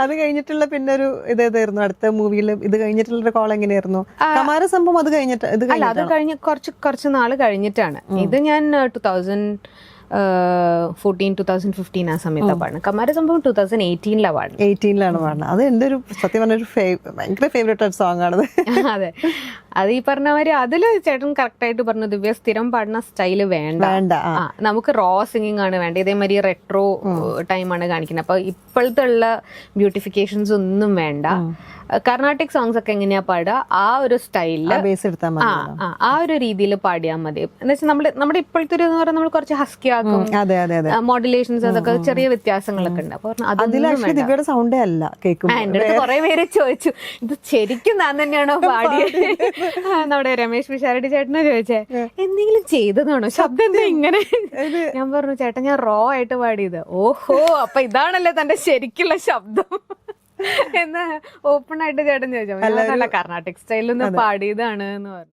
അത് കഴിഞ്ഞിട്ടുള്ള പിന്നെ ഒരു ഇതേതായിരുന്നു അടുത്ത മൂവിയിൽ ഇത് കഴിഞ്ഞിട്ടുള്ള കോൾ എങ്ങനെയായിരുന്നു? കമാരസംഭവം അത് കഴിഞ്ഞിട്ട് അല്ല, അത് കഴിഞ്ഞ് കുറച്ച് നാള് കഴിഞ്ഞിട്ടാണ്. ഇത് ഞാൻ 2014-2015 ആ സമയത്താണ് പാടുന്നത്. കമാരസംഭവം 2018 പാടുന്നത്. 18 പാടുന്നത്. അത് എന്റെ ഒരു സത്യം പറഞ്ഞ ഒരു ഭയങ്കര ഫേവറേറ്റ് സോങ് ആണത്. അതെ, അത് ഈ പറഞ്ഞ മാതിരി അതില് ചേട്ടൻ കറക്റ്റ് ആയിട്ട് പറഞ്ഞു, ദിവ്യ സ്ഥിരം പാടുന്ന സ്റ്റൈല് വേണ്ട, നമുക്ക് റോ സിംഗിങ് ആണ് വേണ്ട. ഇതേമാതിരി റെട്രോ ടൈമാണ് കാണിക്കുന്നത്. അപ്പൊ ഇപ്പോഴത്തെ ഉള്ള ബ്യൂട്ടിഫിക്കേഷൻസ് ഒന്നും വേണ്ട. കർണാട്ടിക് സോങ്സ് ഒക്കെ എങ്ങനെയാ പാടുക, ആ ഒരു സ്റ്റൈലില് ആ ഒരു രീതിയിൽ പാടിയാൽ മതി. എന്ന് വെച്ചാൽ നമ്മുടെ ഇപ്പോഴത്തെ ഒരു നമ്മൾ കുറച്ച് ഹസ്കി ആക്കും, മോഡുലേഷൻസ് അതൊക്കെ ചെറിയ വ്യത്യാസങ്ങളൊക്കെ ഉണ്ട്. അപ്പൊ ദിവ്യയുടെ സൗണ്ടേ അല്ല കേൾക്കുമ്പോൾ. എന്റെ അടുത്ത് കുറെ പേര് ചോദിച്ചു, ഇത് ശരിക്കും ഞാൻ തന്നെയാണോ പാടിയത്? നമ്മുടെ രമേശ് പിഷാരടി ചേട്ടനെ ചോദിച്ചേ, എന്തെങ്കിലും ചെയ്തതാണോ, ശബ്ദം എന്താ ഇങ്ങനെ? ഞാൻ പറഞ്ഞു, ചേട്ടൻ ഞാൻ റോ ആയിട്ട് പാടിയത്. ഓഹോ, അപ്പൊ ഇതാണല്ലേ തന്റെ ശരിക്കുള്ള ശബ്ദം എന്ന് ഓപ്പൺ ആയിട്ട് ചേട്ടൻ ചോദിച്ചു. കർണാട്ടിക് സ്റ്റൈലിൽ നിന്ന് പാടിയതാണ് എന്ന് പറഞ്ഞു.